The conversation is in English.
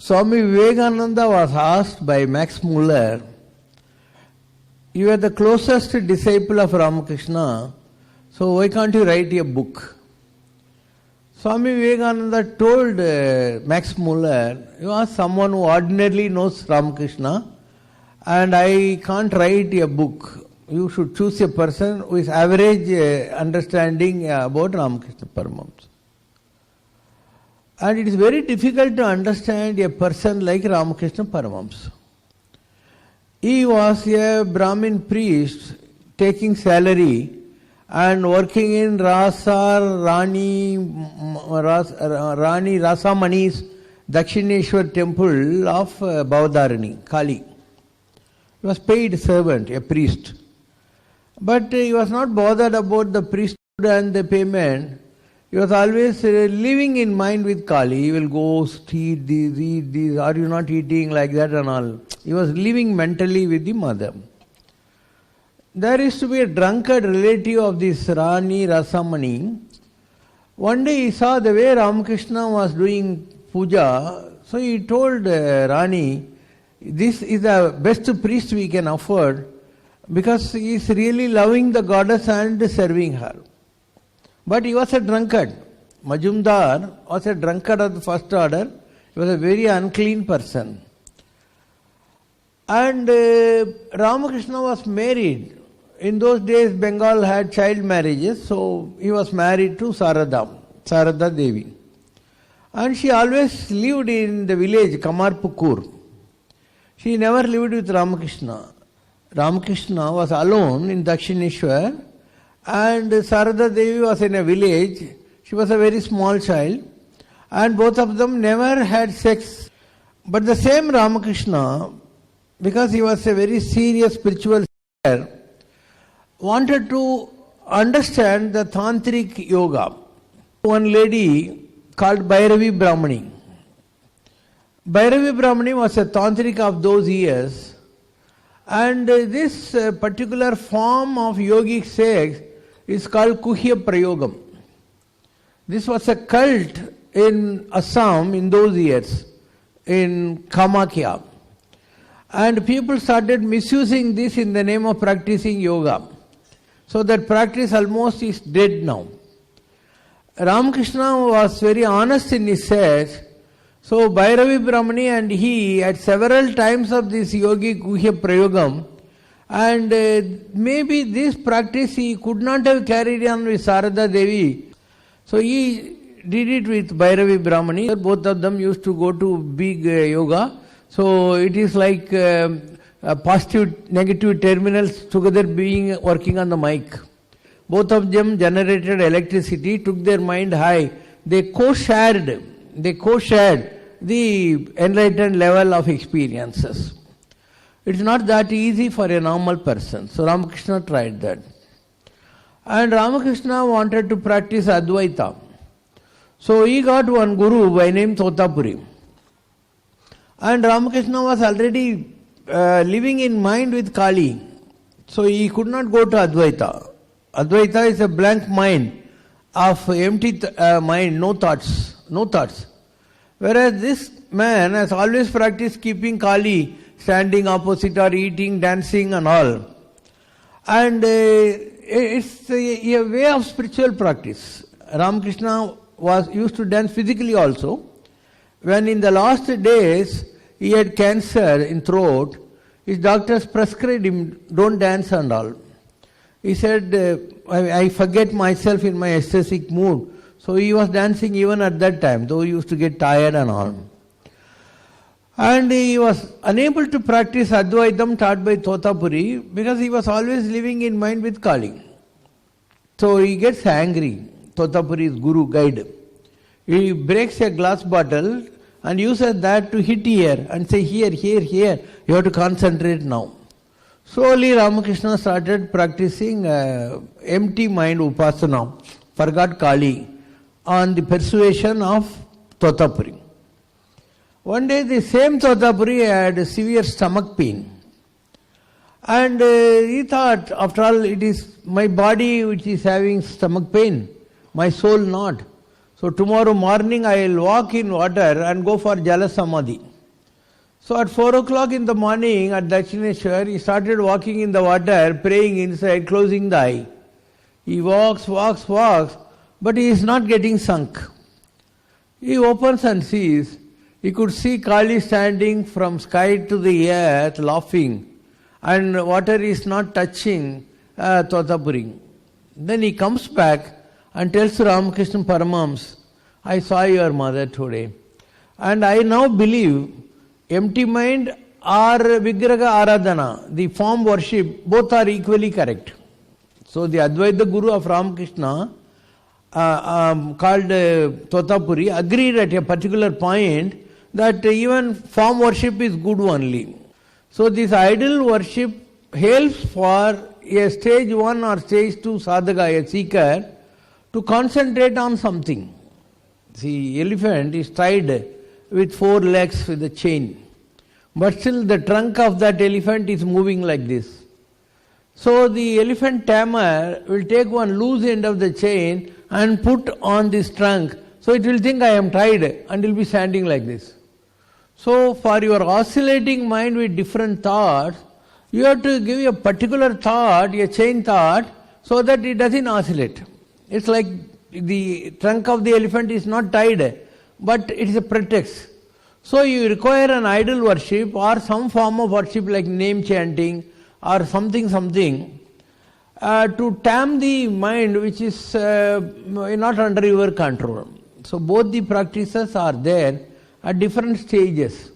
Swami Vivekananda was asked by Max Muller, "You are the closest disciple of Ramakrishna, so why can't you write a book?" Swami Vivekananda told Max Muller, "You are someone who ordinarily knows Ramakrishna, and I can't write a book. You should choose a person with average understanding about Ramakrishna Paramahamsa." And it is very difficult to understand a person like Ramakrishna Paramahamsa. He was a Brahmin priest taking salary and working in Rani Rasamani's Dakshineswar temple of Bhavadharani, Kali. He was paid servant, a priest. But he was not bothered about the priesthood and the payment. He was always living in mind with Kali. He will go eat these, are you not eating, like that and all. He was living mentally with the mother. There used to be a drunkard relative of this Rani Rasamani. One day he saw the way Ramakrishna was doing puja, so he told Rani, "This is the best priest we can afford because he is really loving the goddess and serving her." But he was a drunkard. Majumdar was a drunkard of the first order. He was a very unclean person. And Ramakrishna was married. In those days, Bengal had child marriages, so he was married to Sarada Devi. And she always lived in the village, Kamarpukur. She never lived with Ramakrishna. Ramakrishna was alone in Dakshineswar, and Sarada Devi was in a village. She was a very small child, and both of them never had sex. But the same Ramakrishna, because he was a very serious spiritual seeker, wanted to understand the tantric yoga. One lady called Bhairavi Brahmani. Bhairavi Brahmani was a tantric of those years, and this particular form of yogic sex is called Kuhya Prayogam. This was a cult in Assam in those years, in Kamakya. And people started misusing this in the name of practicing yoga. So that practice almost is dead now. Ramakrishna was very honest in his search. So Bhairavi Brahmani and he at several times of this yogi Kuhya Prayogam, and maybe this practice he could not have carried on with Sarada Devi. So he did it with Bhairavi Brahmani. Both of them used to go to big yoga. So it is like positive, negative terminals together working on the mic. Both of them generated electricity, took their mind high. They co-shared the enlightened level of experiences. It's not that easy for a normal person. So Ramakrishna tried that. And Ramakrishna wanted to practice Advaita. So he got one guru by name Totapuri. And Ramakrishna was already living in mind with Kali. So he could not go to Advaita. Advaita is a blank mind of empty mind, no thoughts. Whereas this man has always practiced keeping Kali standing opposite or eating, dancing and all. And it's a way of spiritual practice. Ramakrishna used to dance physically also. When in the last days he had cancer in throat, his doctors prescribed him, don't dance and all. He said, I forget myself in my ecstatic mood. So he was dancing even at that time, though he used to get tired and all. And he was unable to practice Advaitam taught by Totapuri because he was always living in mind with Kali. So he gets angry, Totapuri's guru guide. He breaks a glass bottle and uses that to hit here and say, here, you have to concentrate now. Slowly Ramakrishna started practicing empty mind upasana, forgot Kali, on the persuasion of Totapuri. One day the same Totapuri had severe stomach pain. And he thought, after all, it is my body which is having stomach pain, my soul not. So tomorrow morning I will walk in water and go for Jala Samadhi. So at 4 o'clock in the morning at Dakshineswar, he started walking in the water, praying inside, closing the eye. He walks, but he is not getting sunk. He opens and sees. He could see Kali standing from sky to the earth, laughing, and water is not touching Totapuri. Then he comes back and tells Ramakrishna Paramahamsa, I saw your mother today. And I now believe empty mind or Vigraha Aradhana, the form worship, both are equally correct. So the Advaita Guru of Ramakrishna, called Totapuri, agreed at a particular point that even form worship is good only. So this idol worship helps for a stage 1 or stage 2 sadhaka, a seeker, to concentrate on something. The elephant is tied with 4 legs with a chain, but still the trunk of that elephant is moving like this. So the elephant tamer will take one loose end of the chain and put on this trunk, so it will think I am tied and will be standing like this. So for your oscillating mind with different thoughts, you have to give a particular thought, a chain thought, so that it doesn't oscillate. It's like the trunk of the elephant is not tied, but it is a pretext. So you require an idol worship or some form of worship like name chanting or something, to tame the mind which is not under your control. So both the practices are there at different stages.